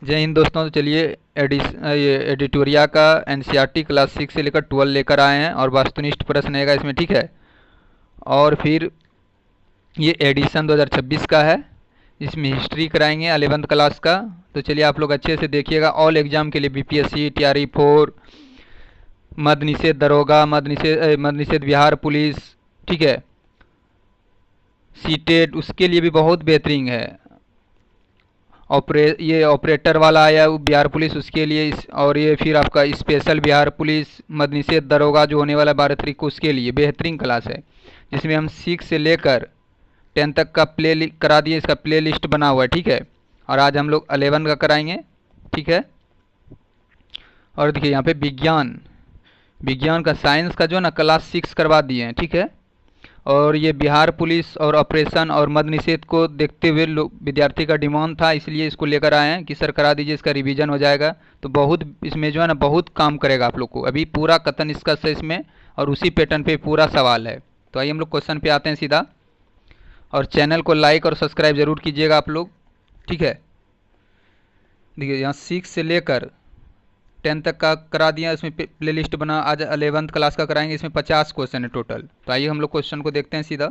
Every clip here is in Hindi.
जय हिंद दोस्तों। तो चलिए ये एडिटोरिया का एनसीईआरटी क्लास 6 से लेकर 12 लेकर आए हैं और वस्तुनिष्ठ प्रश्न रहेगा इसमें, ठीक है। और फिर ये एडिशन 2026 का है, इसमें हिस्ट्री कराएंगे 11th क्लास का। तो चलिए आप लोग अच्छे से देखिएगा। ऑल एग्जाम के लिए बीपीएससी, TRE 4, मद निषेध दरोगा, मद निषेध बिहार पुलिस, ठीक है, सीटेट, उसके लिए भी बहुत बेहतरीन है। ये ऑपरेटर वाला आया वो बिहार पुलिस, उसके लिए और ये फिर आपका स्पेशल बिहार पुलिस मद निषेध दरोगा जो होने वाला 12 तारीख को, उसके लिए बेहतरीन क्लास है, जिसमें हम 6 से लेकर 10 तक का करा दिए, इसका प्ले लिस्ट बना हुआ है, ठीक है। और आज हम लोग 11 का कराएंगे, ठीक है। और देखिए यहाँ पे विज्ञान का साइंस का जो ना क्लास 6 करवा दिए हैं, ठीक है। और ये बिहार पुलिस और ऑपरेशन और मद निषेध को देखते हुए विद्यार्थी का डिमांड था, इसलिए इसको लेकर आए हैं कि सर करा दीजिए, इसका रिवीजन हो जाएगा। तो बहुत इसमें जो है ना बहुत काम करेगा आप लोग को। अभी पूरा कथन इसका है इसमें, और उसी पैटर्न पे पूरा सवाल है। तो आइए हम लोग क्वेश्चन पे आते हैं सीधा। और चैनल को लाइक और सब्सक्राइब जरूर कीजिएगा आप लोग, ठीक है। देखिए यहाँ 6 से लेकर 10 तक का करा दिया, इसमें प्ले लिस्ट बना। आज 11th क्लास का कराएंगे, इसमें 50 क्वेश्चन है टोटल। तो आइए हम लोग क्वेश्चन को देखते हैं सीधा।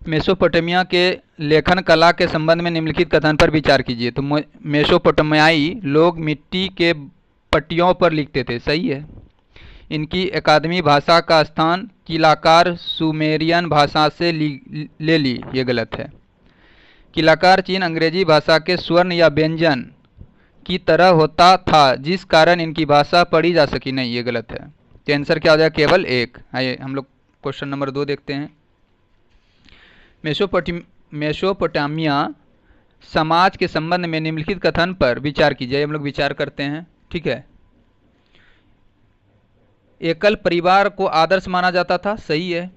मेसोपोटामिया के लेखन कला के संबंध में निम्नलिखित कथन पर विचार कीजिए। तो मेसोपोटामियाई लोग मिट्टी के पट्टियों पर लिखते थे, सही है। इनकी अकादमी भाषा का स्थान किलाकार सुमेरियन भाषा से ले ली, ये गलत है। किलाकार चीन अंग्रेजी भाषा के स्वर्ण या व्यंजन की तरह होता था, जिस कारण इनकी भाषा पढ़ी जा सकी, नहीं, ये गलत है। तो आंसर क्या हो जाएगा? केवल एक। आइए हम लोग क्वेश्चन नंबर 2 देखते हैं। मेसोपोटामिया समाज के संबंध में निम्नलिखित कथन पर विचार कीजिए। हम लोग विचार करते हैं, ठीक है। एकल परिवार को आदर्श माना जाता था, सही है।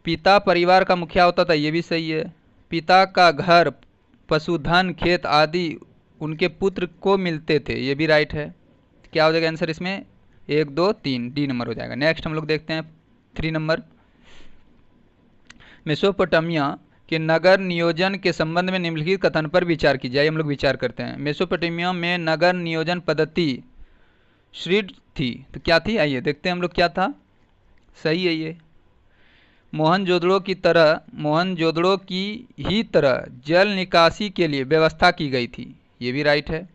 पिता परिवार का मुखिया होता था, ये भी सही है। पिता का घर, पशुधन, खेत आदि उनके पुत्र को मिलते थे, ये भी राइट है। क्या हो जाएगा आंसर इसमें? 1 2 3, डी नंबर हो जाएगा। नेक्स्ट हम लोग देखते हैं 3 नंबर। मेसोपोटामिया के नगर नियोजन के संबंध में निम्नलिखित कथन पर विचार कीजिए। हम लोग विचार करते हैं। मेसोपोटामिया में नगर नियोजन पद्धति श्रीड थी, तो क्या थी? आइए देखते हैं हम लोग क्या था। सही है ये। मोहनजोदड़ो की ही तरह जल निकासी के लिए व्यवस्था की गई थी, ये भी राइट है।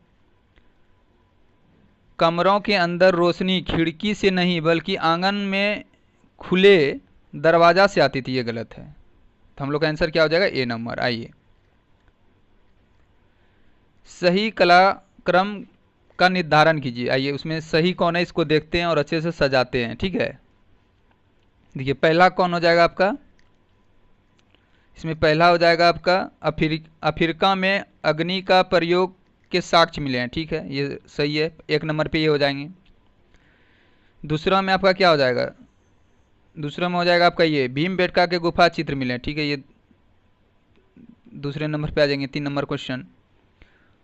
कमरों के अंदर रोशनी खिड़की से नहीं बल्कि आंगन में खुले दरवाजा से आती थी, ये गलत है। तो हम लोग का आंसर क्या हो जाएगा? ए नंबर। आइए सही कलाक्रम का निर्धारण कीजिए। आइए उसमें सही कौन है इसको देखते हैं और अच्छे से सजाते हैं, ठीक है। देखिए पहला कौन हो जाएगा आपका? इसमें पहला हो जाएगा आपका अफ्रीका में अग्नि का प्रयोग के साक्ष्य मिले हैं, ठीक है, ये सही है। 1 नंबर पे ये हो जाएंगे। दूसरा में आपका क्या हो जाएगा? दूसरा में हो जाएगा आपका ये भीमबेटका के गुफा चित्र मिले हैं, ठीक है, ये दूसरे नंबर पे आ जाएंगे। 3 नंबर क्वेश्चन।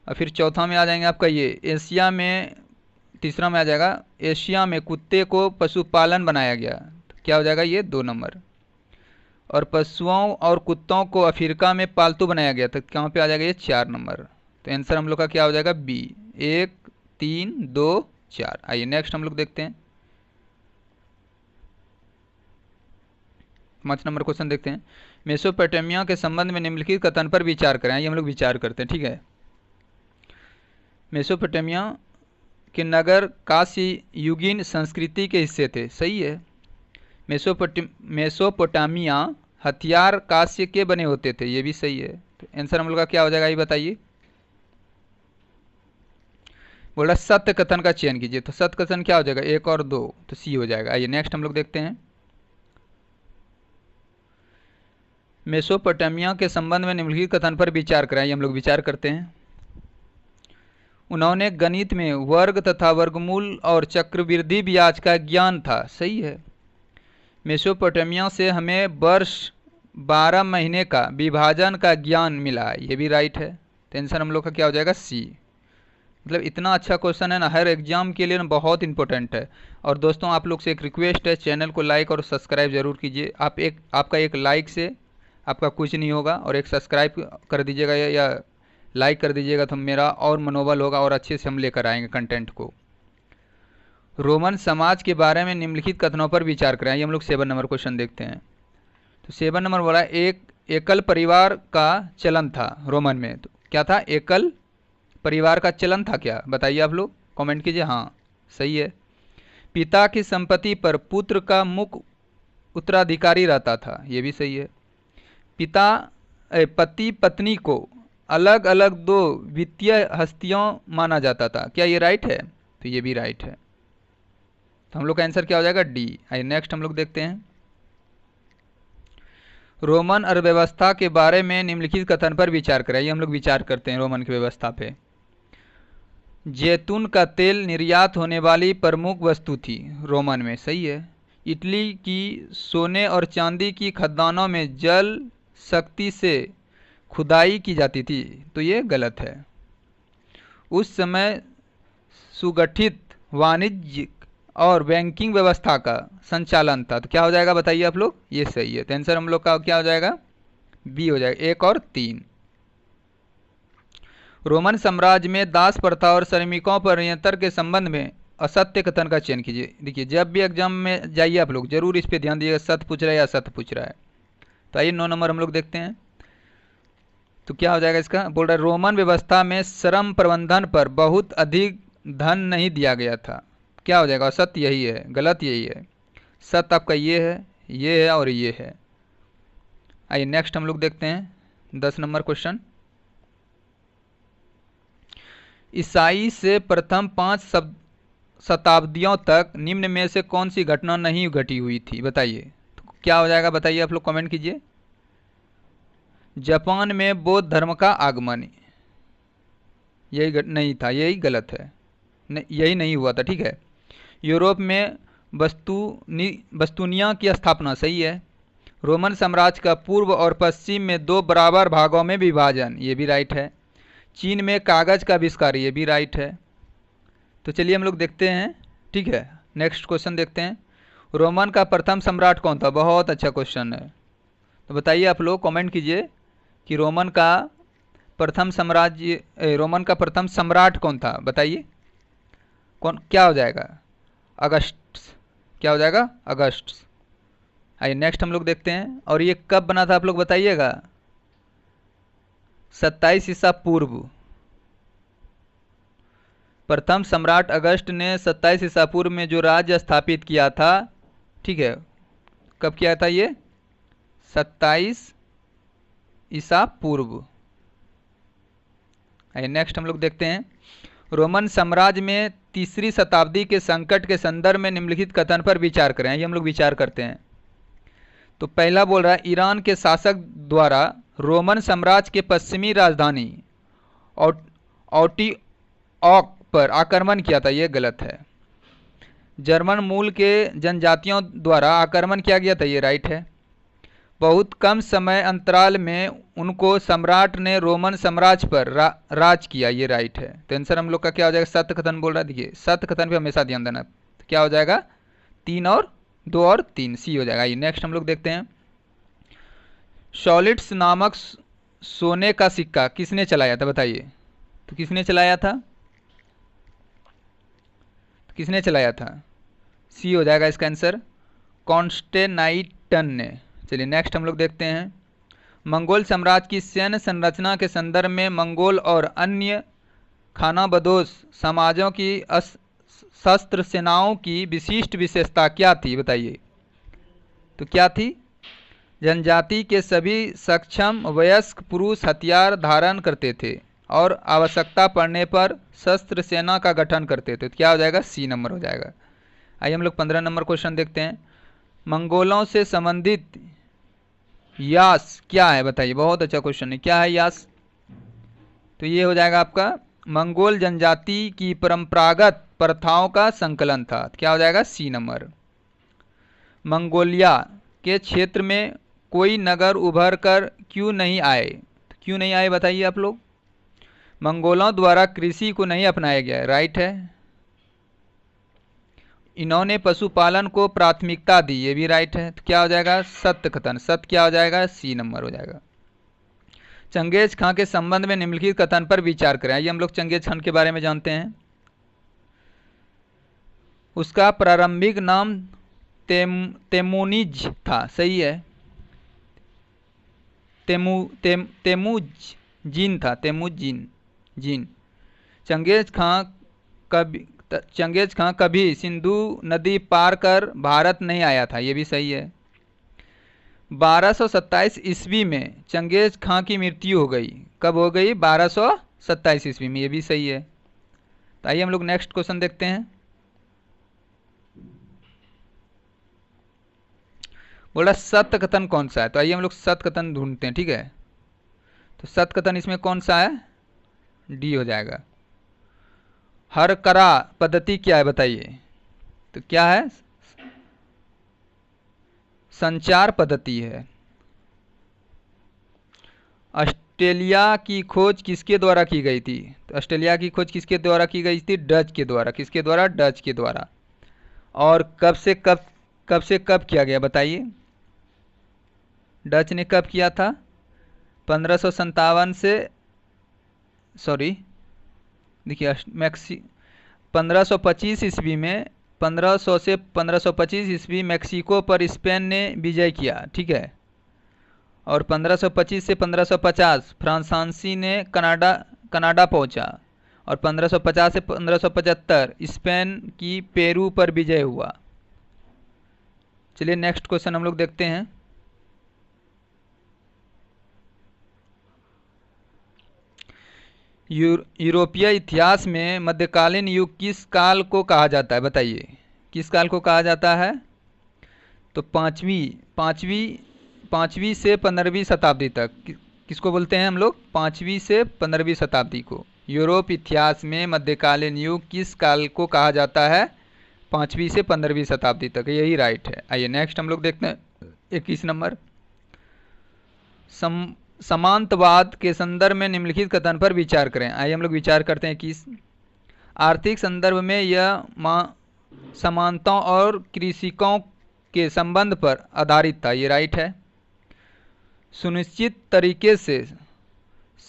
और फिर चौथा में आ जाएंगे आपका ये एशिया में, तीसरा में आ जाएगा एशिया में कुत्ते को पशुपालन बनाया गया, तो क्या हो जाएगा ये? 2 नंबर। और पशुओं और कुत्तों को अफ्रीका में पालतू बनाया गया, तो कहाँ पे आ जाएगा ये? 4 नंबर। तो आंसर हम लोग का क्या हो जाएगा? बी। 1 3 2 4। आइए नेक्स्ट हम लोग देखते हैं। 5 नंबर क्वेश्चन देखते हैं। मेसोपोटामिया के संबंध में निम्नलिखित कथन पर विचार करें। आइए हम लोग विचार करते हैं, ठीक है। मेसोपोटामिया के नगर काशी युगीन संस्कृति के हिस्से थे, सही है। मेसोपोटामिया हथियार कांस्य के बने होते थे, ये भी सही है। तो आंसर हम लोग का क्या हो जाएगा ये बताइए? बोला सत्य कथन का चयन कीजिए, तो सत्य कथन क्या हो जाएगा? 1 और 2, तो सी हो जाएगा। आइए नेक्स्ट हम लोग देखते हैं। मेसोपोटामिया के संबंध में निम्नलिखित कथन पर विचार करें। आइए हम लोग विचार करते हैं। उन्होंने गणित में वर्ग तथा वर्गमूल और चक्रवृद्धि ब्याज का ज्ञान था, सही है। मेसोपोटामिया से हमें वर्ष 12 महीने का विभाजन का ज्ञान मिला, ये भी राइट है। तो आंसर हम लोग का क्या हो जाएगा? सी। मतलब इतना अच्छा क्वेश्चन है ना, हर एग्जाम के लिए ना बहुत इंपॉर्टेंट है। और दोस्तों आप लोग से एक रिक्वेस्ट है, चैनल को लाइक और सब्सक्राइब जरूर कीजिए। आपका एक लाइक से आपका कुछ नहीं होगा, और एक सब्सक्राइब कर दीजिएगा या लाइक कर दीजिएगा तो मेरा और मनोबल होगा और अच्छे से हम लेकर आएंगे कंटेंट को। रोमन समाज के बारे में निम्नलिखित कथनों पर विचार करें। ये हम लोग 7 नंबर क्वेश्चन देखते हैं। तो 7 नंबर बोला एक एकल परिवार का चलन था रोमन में। तो क्या था? एकल परिवार का चलन था क्या? बताइए आप लोग, कमेंट कीजिए। हाँ सही है। पिता की संपत्ति पर पुत्र का मुख्य उत्तराधिकारी रहता था, ये भी सही है। पति पत्नी को अलग अलग 2 वित्तीय हस्तियों माना जाता था, क्या ये राइट है? तो ये भी राइट है। तो हम लोग का आंसर क्या हो जाएगा? डी। आइए नेक्स्ट हम लोग देखते हैं। रोमन अर्थव्यवस्था के बारे में निम्नलिखित कथन पर विचार करें। हम लोग विचार करते हैं रोमन की व्यवस्था पे। जैतून का तेल निर्यात होने वाली प्रमुख वस्तु थी रोमन में, सही है। इटली की सोने और चांदी की खदानों में जल शक्ति से खुदाई की जाती थी, तो ये गलत है। उस समय सुगठित वाणिज्यिक और बैंकिंग व्यवस्था का संचालन था, तो क्या हो जाएगा बताइए आप लोग? ये सही है। तो आंसर हम लोग का क्या हो जाएगा? बी हो जाएगा। 1 और 3। रोमन साम्राज्य में दास प्रथा और श्रमिकों पर नियंत्रण के संबंध में असत्य कथन का चयन कीजिए। देखिए जब भी एग्जाम में जाइए आप लोग जरूर इस पे ध्यान दीजिएगा, सत्य पूछ रहा है या असत्य पूछ रहा है। तो आइए 9 नंबर हम लोग देखते हैं। तो क्या हो जाएगा इसका? बोल रहा है रोमन व्यवस्था में श्रम प्रबंधन पर बहुत अधिक धन नहीं दिया गया था, क्या हो जाएगा? सत्य यही है, गलत यही है। सत्य आपका ये है और ये है। आइए नेक्स्ट हम लोग देखते हैं 10 नंबर क्वेश्चन। ईसाई से प्रथम 5 शताब्दियों तक निम्न में से कौन सी घटना नहीं घटी हुई थी, बताइए। तो क्या हो जाएगा बताइए आप लोग, कमेंट कीजिए। जापान में बौद्ध धर्म का आगमन, यही नहीं था, यही गलत है, यही नहीं हुआ था, ठीक है। यूरोप में बस्तूनिया की स्थापना, सही है। रोमन साम्राज्य का पूर्व और पश्चिम में 2 बराबर भागों में विभाजन, ये भी राइट है। चीन में कागज का आविष्कार, ये भी राइट है। तो चलिए हम लोग देखते हैं, ठीक है। नेक्स्ट क्वेश्चन देखते हैं। रोमन का प्रथम सम्राट कौन था? बहुत अच्छा क्वेश्चन है। तो बताइए आप लोग, कमेंट कीजिए कि रोमन का प्रथम सम्राट कौन था, बताइए। कौन? क्या हो जाएगा? अगस्टस। क्या हो जाएगा? अगस्टस। आइए नेक्स्ट हम लोग देखते हैं। और ये कब बना था आप लोग बताइएगा? 27 ईसा पूर्व। प्रथम सम्राट अगस्त ने 27 ईसा पूर्व में जो राज्य स्थापित किया था, ठीक है, कब किया था ये? 27 ईसा पूर्व। आइए नेक्स्ट हम लोग देखते हैं। रोमन साम्राज्य में 3री शताब्दी के संकट के संदर्भ में निम्नलिखित कथन पर विचार करें। ये हम लोग विचार करते हैं। तो पहला बोल रहा है ईरान के शासक द्वारा रोमन साम्राज्य के पश्चिमी राजधानी ऑटिओक पर आक्रमण किया था, यह गलत है। जर्मन मूल के जनजातियों द्वारा आक्रमण किया गया था, ये राइट है। बहुत कम समय अंतराल में उनको सम्राट ने रोमन साम्राज्य पर राज किया, ये राइट है। तो आंसर हम लोग का क्या हो जाएगा? सत्य कथन बोल रहा है। देखिए सत्य कथन पे हमेशा ध्यान देना। तो क्या हो जाएगा? 3 और 2 और 3, सी हो जाएगा। ये नेक्स्ट हम लोग देखते हैं। सॉलिड्स नामक सोने का सिक्का किसने चलाया था, बताइए। तो किसने चलाया था? किसने चलाया था? सी हो जाएगा इसका आंसर, कॉन्स्टेनाइटन ने। चलिए नेक्स्ट हम लोग देखते हैं। मंगोल साम्राज्य की सैन्य संरचना के संदर्भ में मंगोल और अन्य खानाबदोश समाजों की सशस्त्र सेनाओं की विशिष्ट विशेषता क्या थी, बताइए। तो क्या थी? जनजाति के सभी सक्षम वयस्क पुरुष हथियार धारण करते थे और आवश्यकता पड़ने पर शस्त्र सेना का गठन करते थे। तो क्या हो जाएगा? सी नंबर हो जाएगा। आइए हम लोग 15 नंबर क्वेश्चन देखते हैं। मंगोलों से संबंधित यास क्या है, बताइए। बहुत अच्छा क्वेश्चन है, क्या है यास? तो ये हो जाएगा आपका मंगोल जनजाति की परंपरागत प्रथाओं का संकलन था। तो क्या हो जाएगा? सी नंबर। मंगोलिया के क्षेत्र में कोई नगर उभर कर क्यों नहीं आए? तो क्यों नहीं आए बताइए आप लोग। मंगोलों द्वारा कृषि को नहीं अपनाया गया, राइट है। इन्होंने पशुपालन को प्राथमिकता दी, ये भी राइट है। तो क्या हो जाएगा? सत्य कथन। सत्य क्या हो जाएगा? सी नंबर हो जाएगा। चंगेज खां के संबंध में निम्नलिखित कथन पर विचार करें। आइए हम लोग चंगेज खान के बारे में जानते हैं। उसका प्रारंभिक नाम तेमुनिज था, सही है। तेमुजिन था, तेमुजिन। चंगेज खां कभी सिंधु नदी पार कर भारत नहीं आया था, ये भी सही है। 1227 ईस्वी में चंगेज खां की मृत्यु हो गई। कब हो गई? 1227 ईस्वी में, ये भी सही है। तो आइए हम लोग नेक्स्ट क्वेश्चन देखते हैं। बोला सत्य कथन कौन सा है? तो आइए हम लोग सत्य कथन ढूंढते हैं, ठीक है। तो सत्य कथन इसमें कौन सा है? डी हो जाएगा। हरकरा पद्धति क्या है बताइए? तो क्या है? संचार पद्धति है। ऑस्ट्रेलिया की खोज किसके द्वारा की गई थी? तो ऑस्ट्रेलिया की खोज किसके द्वारा की गई थी? डच के द्वारा। किसके द्वारा? डच के द्वारा। और कब से कब किया गया बताइए? डच ने कब किया था? 1557 से, सॉरी देखिए 1525 ईस्वी में, 1500 से 1525 ईस्वी मैक्सिको पर स्पेन ने विजय किया, ठीक है। और 1525 से 1550 फ्रांसीसी ने कनाडा पहुंचा। और 1550 से 1575 स्पेन की पेरू पर विजय हुआ। चलिए नेक्स्ट क्वेश्चन हम लोग देखते हैं। यूरोपीय इतिहास में मध्यकालीन युग किस काल को कहा जाता है बताइए? किस काल को कहा जाता है? तो पाँचवीं से 15वीं शताब्दी तक। किसको बोलते हैं हम लोग? 5वीं से 15वीं शताब्दी को। यूरोप इतिहास में मध्यकालीन युग किस काल को कहा जाता है? 5वीं से 15वीं शताब्दी तक, यही राइट है। आइए नेक्स्ट हम लोग देखते हैं 21 नंबर। समांतवाद के संदर्भ में निम्नलिखित कथन पर विचार करें। आइए हम लोग विचार करते हैं कि आर्थिक संदर्भ में यह समानताओं और कृषकों के संबंध पर आधारित था, ये राइट है। सुनिश्चित तरीके से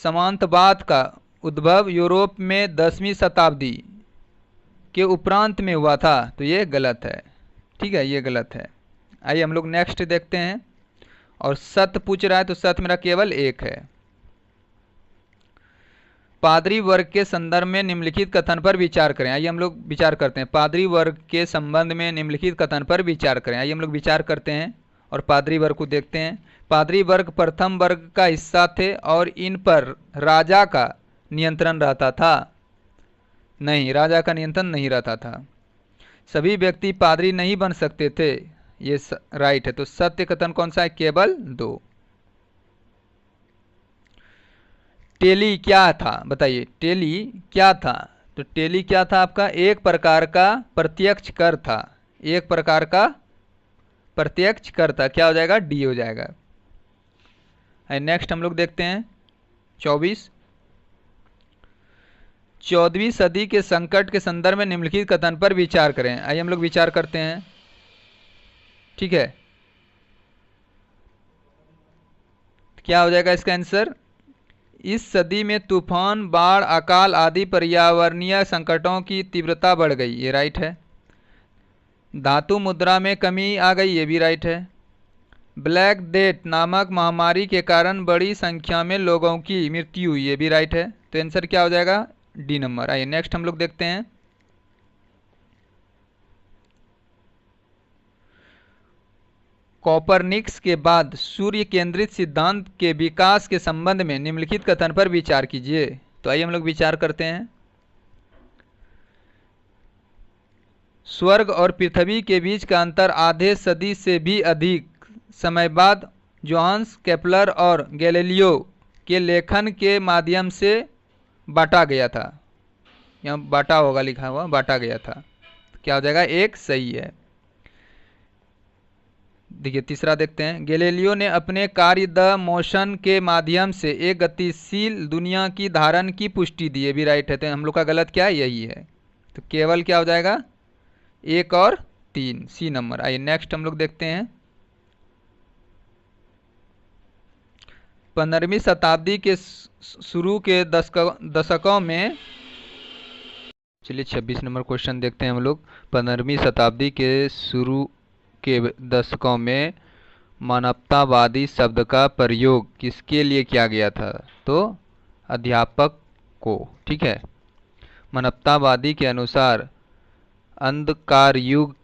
समांतवाद का उद्भव यूरोप में 10वीं शताब्दी के उपरांत में हुआ था, तो ये गलत है, ठीक है, ये गलत है। आइए हम लोग नेक्स्ट देखते हैं। और सत्य पूछ रहा है तो सत्य मेरा केवल एक है। पादरी वर्ग के संदर्भ में निम्नलिखित कथन पर विचार करें। आइए हम लोग विचार करते हैं। पादरी वर्ग के संबंध में निम्नलिखित कथन पर विचार करें। आइए हम लोग विचार करते हैं और पादरी वर्ग को देखते हैं। पादरी वर्ग प्रथम वर्ग का हिस्सा थे और इन पर राजा का नियंत्रण रहता था। नहीं, राजा का नियंत्रण नहीं रहता था। सभी व्यक्ति पादरी नहीं बन सकते थे, ये राइट है। तो सत्य कथन कौन सा है? केवल 2। टेली क्या था बताइए? टेली क्या था? तो टेली क्या था आपका? एक प्रकार का प्रत्यक्ष कर था। एक प्रकार का प्रत्यक्ष कर था। क्या हो जाएगा? डी हो जाएगा। नेक्स्ट हम लोग देखते हैं 24। 14वीं सदी के संकट के संदर्भ में निम्नलिखित कथन पर विचार करें। आइए हम लोग विचार करते हैं, ठीक है। क्या हो जाएगा इसका आंसर? इस सदी में तूफान, बाढ़, अकाल आदि पर्यावरणीय संकटों की तीव्रता बढ़ गई, ये राइट है। धातु मुद्रा में कमी आ गई, ये भी राइट है। ब्लैक डेथ नामक महामारी के कारण बड़ी संख्या में लोगों की मृत्यु हुई, ये भी राइट है। तो आंसर क्या हो जाएगा? D number. आइए नेक्स्ट हम लोग देखते हैं। कोपरनिकस के बाद सूर्य केंद्रित सिद्धांत के विकास के संबंध में निम्नलिखित कथन पर विचार कीजिए। तो आइए हम लोग विचार करते हैं। स्वर्ग और पृथ्वी के बीच का अंतर आधे सदी से भी अधिक समय बाद जोहान्स केपलर और गैलीलियो के लेखन के माध्यम से बांटा गया था। यहाँ बांटा होगा लिखा हुआ, बांटा गया था। क्या हो जाएगा? एक सही है। देखिए तीसरा देखते हैं। गैलीलियो ने अपने कार्य द मोशन के माध्यम से एक गतिशील दुनिया की धारण की पुष्टि दी, ये भी राइट है। तो हम लोग का गलत क्या है? यही है। तो केवल क्या हो जाएगा? 1 और 3, सी नंबर। आइए नेक्स्ट हम लोग देखते हैं। 15वीं शताब्दी के शुरू के दशकों में, चलिए 26 नंबर क्वेश्चन देखते हैं हम लोग। 15वीं शताब्दी के शुरू के दशकों में मानवतावादी शब्द का प्रयोग किसके लिए किया गया था? तो अध्यापक को। ठीक है। मानवतावादी के अनुसार अंधकार युग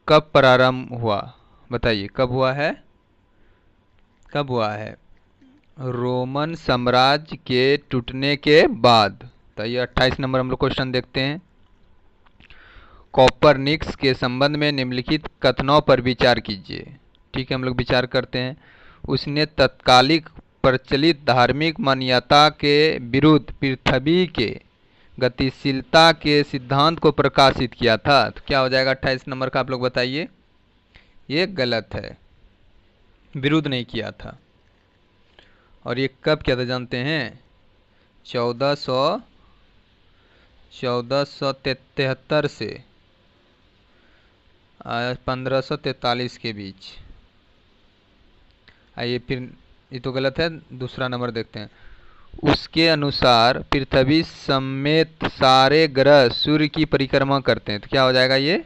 कब प्रारंभ हुआ? बताइए कब हुआ है? कब हुआ है? रोमन साम्राज्य के टूटने के बाद। तो ये 28 नंबर हम लोग क्वेश्चन देखते हैं। कोपरनिकस के संबंध में निम्नलिखित कथनों पर विचार कीजिए। ठीक है, हम लोग विचार करते हैं। उसने तत्कालिक प्रचलित धार्मिक मान्यता के विरुद्ध पृथ्वी के गतिशीलता के सिद्धांत को प्रकाशित किया था। तो क्या हो जाएगा 28 नंबर का? आप लोग बताइए। ये गलत है, विरुद्ध नहीं किया था। और ये कब किया था जानते हैं? 1473 से 1543 के बीच। आइए फिर, ये तो गलत है, दूसरा नंबर देखते हैं। उसके अनुसार पृथ्वी समेत सारे ग्रह सूर्य की परिक्रमा करते हैं। तो क्या हो जाएगा? ये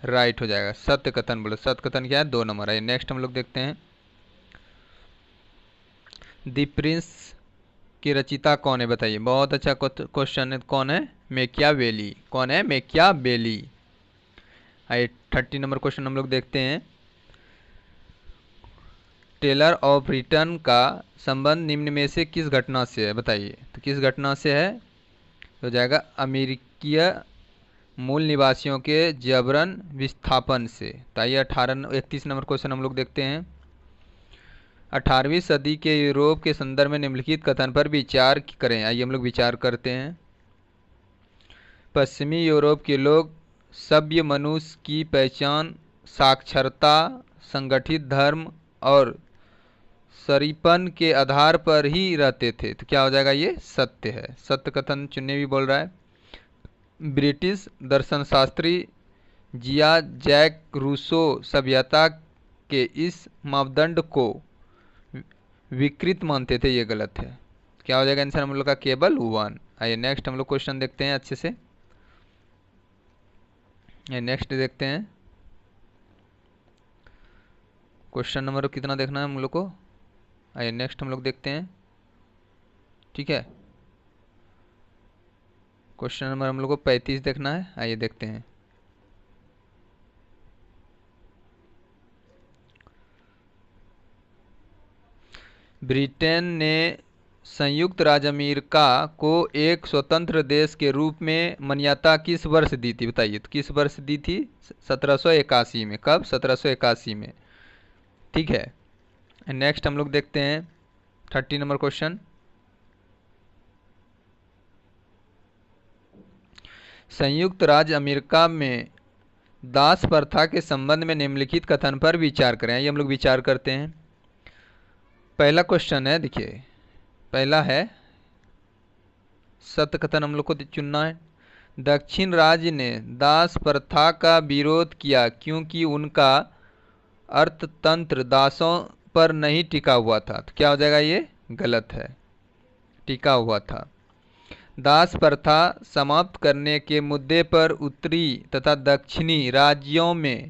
राइट हो जाएगा। सत्य कथन बोलो। सत्य कथन क्या है? 2 नंबर। आइए नेक्स्ट हम लोग देखते हैं। द प्रिंस की रचयिता कौन है? बताइए। बहुत अच्छा क्वेश्चन है। कौन है? मैकियावेली। कौन है? मैकियावेली। आइए 30 नंबर क्वेश्चन हम लोग देखते हैं। टेलर ऑफ रिटर्न का संबंध निम्न में से किस घटना से है? बताइए। तो किस घटना से है? हो जाएगा अमेरिकीय मूल निवासियों के जबरन विस्थापन से। तो आइए 31 नंबर क्वेश्चन हम लोग देखते हैं। 18वीं सदी के यूरोप के संदर्भ में निम्नलिखित कथन पर विचार करें। आइए हम लोग विचार करते हैं। पश्चिमी यूरोप के लोग सभ्य मनुष्य की पहचान साक्षरता, संगठित धर्म और सरीपन के आधार पर ही रहते थे। तो क्या हो जाएगा? ये सत्य है। सत्य कथन चुनने भी बोल रहा है। ब्रिटिश दर्शनशास्त्री जिया जैक रूसो सभ्यता के इस मापदंड को विकृत मानते थे। ये गलत है। क्या हो जाएगा आंसर हम लोग का? केवल 1। आइए नेक्स्ट हम लोग क्वेश्चन देखते हैं अच्छे से। नेक्स्ट देखते हैं। क्वेश्चन नंबर कितना देखना है हम लोग को? आइए नेक्स्ट हम लोग देखते हैं। ठीक है, क्वेश्चन नंबर हम लोग को 35 देखना है। आइए देखते हैं। ब्रिटेन ने संयुक्त राज्य अमेरिका को एक स्वतंत्र देश के रूप में मान्यता किस वर्ष दी थी? बताइए। तो किस वर्ष दी थी? 1781 में। कब? 1781 में। ठीक है। नेक्स्ट हम लोग देखते हैं 30 नंबर क्वेश्चन। संयुक्त राज्य अमेरिका में दास प्रथा के संबंध में निम्नलिखित कथन पर विचार करें। ये हम लोग विचार करते हैं। पहला क्वेश्चन है, देखिए पहला है सत्य कथन हम लोग को चुनना है। दक्षिण राज्य ने दास प्रथा का विरोध किया क्योंकि उनका अर्थतंत्र दासों पर नहीं टिका हुआ था। तो क्या हो जाएगा? ये गलत है, टिका हुआ था। दास प्रथा समाप्त करने के मुद्दे पर उत्तरी तथा दक्षिणी राज्यों में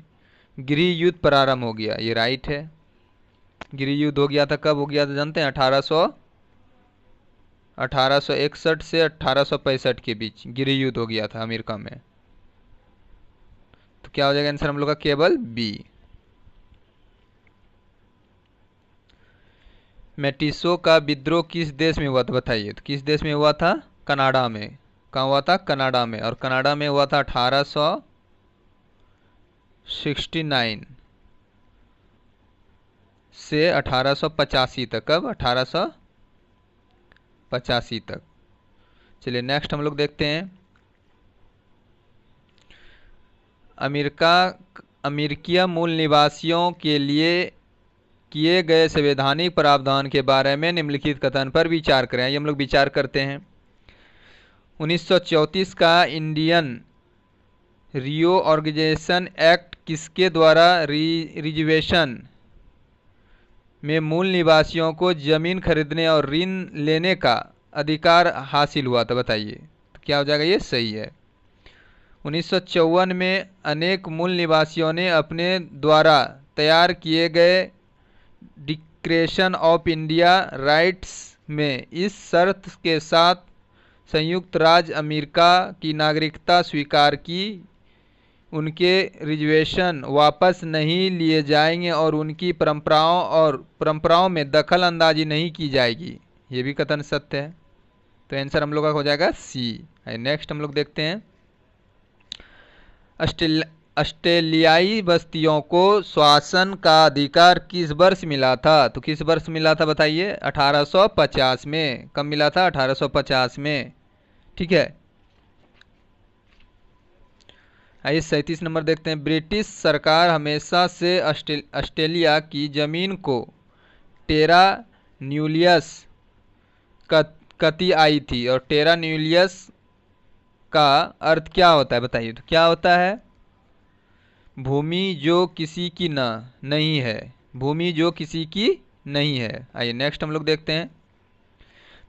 गृह युद्ध प्रारंभ हो गया। ये राइट है। गृह युद्ध हो गया था। कब हो गया था जानते हैं? 1861 से 1865 के बीच गृह युद्ध हो गया था अमेरिका में। तो क्या हो जाएगा आंसर हम लोग का? केवल बी। मेटिसो का विद्रोह किस देश में हुआ था? बताइए। तो किस देश में हुआ था? कनाडा में। कहाँ हुआ था? कनाडा में। और कनाडा में हुआ था 1869 से 1885 तक। कब? 1885 तक। चलिए नेक्स्ट हम लोग देखते हैं। अमेरिकीय मूल निवासियों के लिए किए गए संवैधानिक प्रावधान के बारे में निम्नलिखित कथन पर विचार करें। ये हम लोग विचार करते हैं। 1934 का इंडियन रियो ऑर्गेनाइजेशन एक्ट किसके द्वारा रिजर्वेशन में मूल निवासियों को जमीन खरीदने और ऋण लेने का अधिकार हासिल हुआ था? बताइए, तो क्या हो जाएगा? ये सही है। 1954 में अनेक मूल निवासियों ने अपने द्वारा तैयार किए गए डिक्लेरेशन ऑफ इंडिया राइट्स में इस शर्त के साथ संयुक्त राज्य अमेरिका की नागरिकता स्वीकार की, उनके रिजर्वेशन वापस नहीं लिए जाएंगे और उनकी परंपराओं में दखल अंदाजी नहीं की जाएगी। ये भी कथन सत्य है। तो आंसर हम लोग का हो जाएगा सी। नेक्स्ट हम लोग देखते हैं, ऑस्ट्रेलियाई बस्तियों को शासन का अधिकार किस वर्ष मिला था? तो किस वर्ष मिला था बताइए? 1850 में। कब मिला था? 1850 में। ठीक है। आइए 37 नंबर देखते हैं। ब्रिटिश सरकार हमेशा से ऑस्ट्रेलिया की ज़मीन को टेरा न्यूलियस कती आई थी, और टेरा न्यूलियस का अर्थ क्या होता है बताइए? तो क्या होता है? भूमि जो किसी की नहीं है। भूमि जो किसी की नहीं है। आइए नेक्स्ट हम लोग देखते हैं,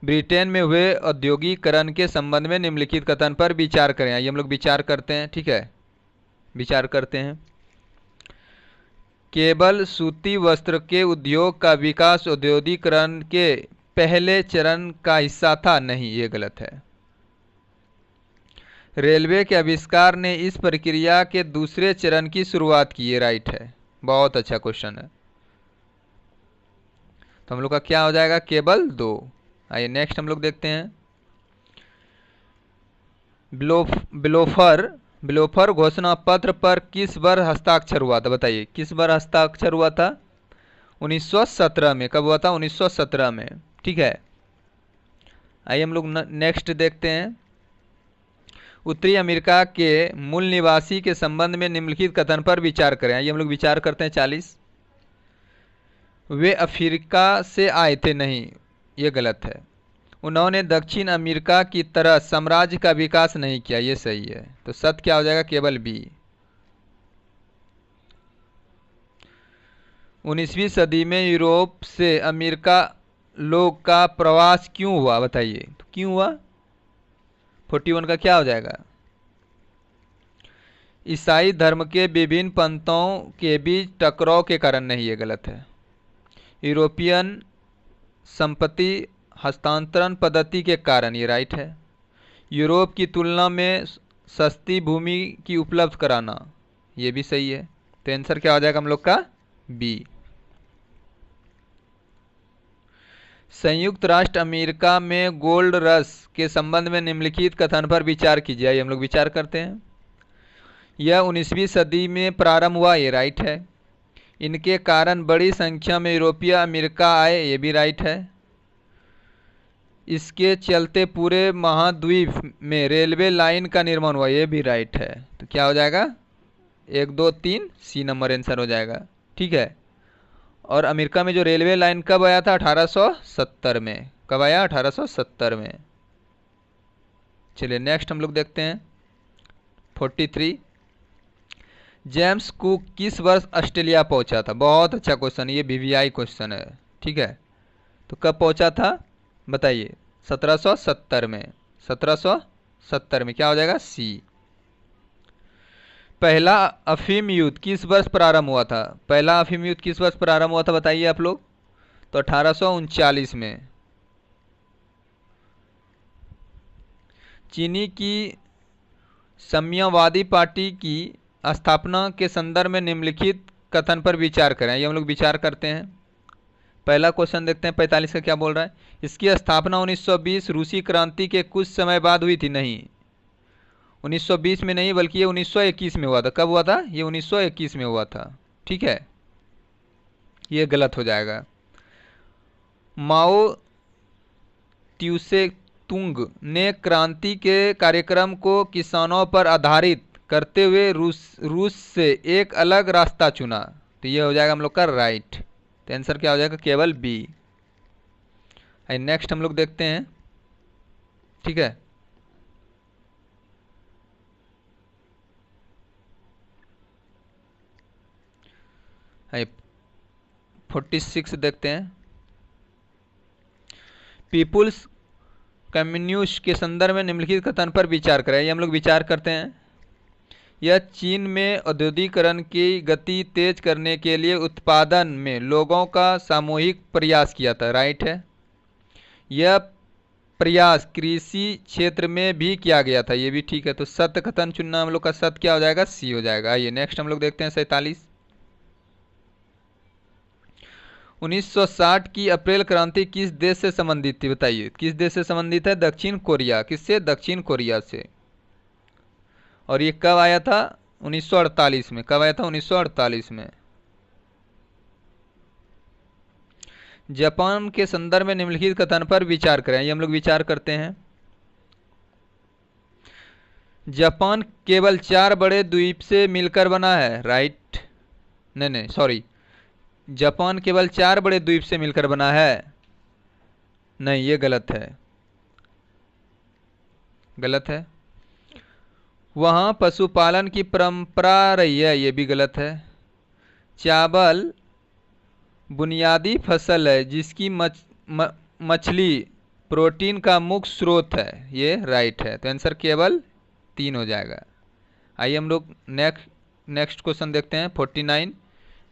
ब्रिटेन में हुए औद्योगिकरण के संबंध में निम्नलिखित कथन पर विचार करें। आइए हम लोग विचार करते हैं। ठीक है, विचार करते हैं। केवल सूती वस्त्र के उद्योग का विकास औद्योगिकरण के पहले चरण का हिस्सा था? नहीं, ये गलत है। रेलवे के आविष्कार ने इस प्रक्रिया के दूसरे चरण की शुरुआत की, ये राइट है। बहुत अच्छा क्वेश्चन है। तो हम लोग का क्या हो जाएगा? केवल 2। आइए नेक्स्ट हम लोग देखते हैं, ब्लोफर घोषणा पत्र पर किस वर्ष हस्ताक्षर हुआ था? बताइए, किस वर्ष हस्ताक्षर हुआ था? 1917 में। कब हुआ था? 1917 में। ठीक है। आइए हम लोग नेक्स्ट देखते हैं, उत्तरी अमेरिका के मूल निवासी के संबंध में निम्नलिखित कथन पर विचार करें। आइए हम लोग विचार करते हैं। 40, वे अफ्रीका से आए थे? नहीं, ये गलत है। उन्होंने दक्षिण अमेरिका की तरह साम्राज्य का विकास नहीं किया, ये सही है। तो सत्य क्या हो जाएगा? केवल बी। 19वीं सदी में यूरोप से अमेरिका लोग का प्रवास क्यों हुआ? बताइए, तो क्यों हुआ? 41 का क्या हो जाएगा? ईसाई धर्म के विभिन्न पंथों के बीच टकराव के कारण? नहीं, ये गलत है। यूरोपियन संपत्ति हस्तांतरण पद्धति के कारण? ये राइट है। यूरोप की तुलना में सस्ती भूमि की उपलब्ध कराना? ये भी सही है। तो आंसर क्या हो जाएगा हम लोग का? बी। संयुक्त राष्ट्र अमेरिका में गोल्ड रश के संबंध में निम्नलिखित कथन पर विचार कीजिए। आइए हम लोग विचार करते हैं। यह 19वीं सदी में प्रारंभ हुआ, ये राइट है। इनके कारण बड़ी संख्या में यूरोपीय अमेरिका आए, ये भी राइट है। इसके चलते पूरे महाद्वीप में रेलवे लाइन का निर्माण हुआ, ये भी राइट है। तो क्या हो जाएगा? 1, 2, 3 सी नंबर आंसर हो जाएगा। ठीक है। और अमेरिका में जो रेलवे लाइन कब आया था? 1870 में। कब आया? 1870 में। चलिए नेक्स्ट हम लोग देखते हैं, 43, जेम्स कुक किस वर्ष ऑस्ट्रेलिया पहुंचा था? बहुत अच्छा क्वेश्चन, ये वीवीआई क्वेश्चन है। ठीक है। तो कब पहुंचा था बताइए? 1770 में। 1770 में। क्या हो जाएगा? सी। पहला अफीम युद्ध किस वर्ष प्रारंभ हुआ था? पहला अफीम युद्ध किस वर्ष प्रारंभ हुआ था बताइए आप लोग? तो 1839 में। चीनी की साम्यवादी पार्टी की स्थापना के संदर्भ में निम्नलिखित कथन पर विचार करें। ये हम लोग विचार करते हैं। पहला क्वेश्चन देखते हैं, 45 का क्या बोल रहा है? इसकी स्थापना 1920 रूसी क्रांति के कुछ समय बाद हुई थी? नहीं, 1920 में नहीं, बल्कि ये 1921 में हुआ था। कब हुआ था? ये 1921 में हुआ था। ठीक है, ये गलत हो जाएगा। माओ त्से तुंग ने क्रांति के कार्यक्रम को किसानों पर आधारित करते हुए रूस से एक अलग रास्ता चुना। तो ये हो जाएगा हम लोग का राइट। तो आंसर क्या हो जाएगा? केवल बी। नेक्स्ट हम लोग देखते हैं। ठीक है, आइए 46 देखते हैं। पीपुल्स कम्युनिस्ट के संदर्भ में निम्नलिखित कथन पर विचार करें। ये हम लोग विचार करते हैं। यह चीन में औद्योगिकरण की गति तेज करने के लिए उत्पादन में लोगों का सामूहिक प्रयास किया था, राइट है। यह प्रयास कृषि क्षेत्र में भी किया गया था, ये भी ठीक है। तो सत्य कथन चुनना हम लोग का सत्य क्या हो जाएगा, सी हो जाएगा। आइए नेक्स्ट हम लोग देखते हैं 47। 1960 की अप्रैल क्रांति किस देश से संबंधित थी, बताइए किस देश से संबंधित है, दक्षिण कोरिया। किससे, दक्षिण कोरिया से। और ये कब आया था, 1948 में। कब आया था, 1948 में। जापान के संदर्भ में निम्नलिखित कथन पर विचार करें। ये हम लोग विचार करते हैं। जापान केवल 4 बड़े द्वीप से मिलकर बना है, राइट। नहीं सॉरी, जापान केवल 4 बड़े द्वीप से मिलकर बना है। नहीं, ये गलत है, गलत है। वहाँ पशुपालन की परंपरा रही है, ये भी गलत है। चावल बुनियादी फसल है जिसकी मछली प्रोटीन का मुख्य स्रोत है, ये राइट है। तो आंसर केवल 3 हो जाएगा। आइए हम लोग नेक्स्ट क्वेश्चन देखते हैं 49।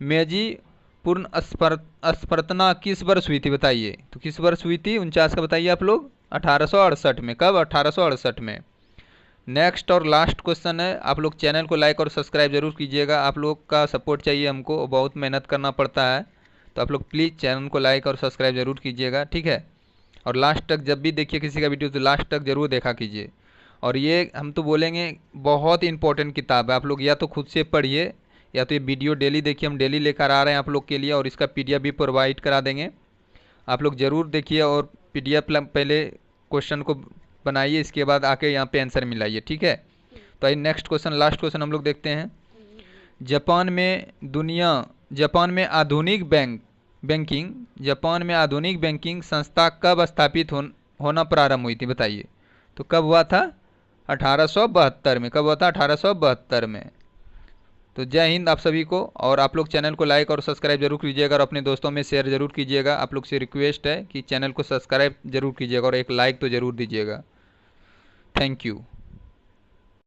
मेजी पूर्ण स्पर्धना किस वर्ष हुई थी, बताइए। तो किस वर्ष हुई थी, 49 का बताइए आप लोग। 1868 में। कब, 1868 में। नेक्स्ट और लास्ट क्वेश्चन है। आप लोग चैनल को लाइक और सब्सक्राइब जरूर कीजिएगा, आप लोग का सपोर्ट चाहिए हमको, बहुत मेहनत करना पड़ता है। तो आप लोग प्लीज़ चैनल को लाइक और सब्सक्राइब जरूर कीजिएगा, ठीक है। और लास्ट तक जब भी देखिए किसी का वीडियो तो लास्ट तक जरूर देखा कीजिए। और ये हम तो बोलेंगे बहुत इंपॉर्टेंट किताब है, आप लोग या तो खुद से पढ़िए या तो ये वीडियो डेली देखिए। हम डेली लेकर आ रहे हैं आप लोग के लिए, और इसका PDF भी प्रोवाइड करा देंगे। आप लोग ज़रूर देखिए और PDF पहले क्वेश्चन को बनाइए, इसके बाद आके यहाँ पे आंसर मिलाइए, ठीक है। तो आइए नेक्स्ट क्वेश्चन, लास्ट क्वेश्चन हम लोग देखते हैं। जापान में आधुनिक बैंकिंग संस्था कब स्थापित होना प्रारंभ हुई थी, बताइए। तो कब हुआ था, 1872 में। कब हुआ था, 1872 में। तो जय हिंद आप सभी को। और आप लोग चैनल को लाइक और सब्सक्राइब जरूर कीजिएगा और अपने दोस्तों में शेयर जरूर कीजिएगा। आप लोग से रिक्वेस्ट है कि चैनल को सब्सक्राइब जरूर कीजिएगा और एक लाइक तो जरूर दीजिएगा। Thank you.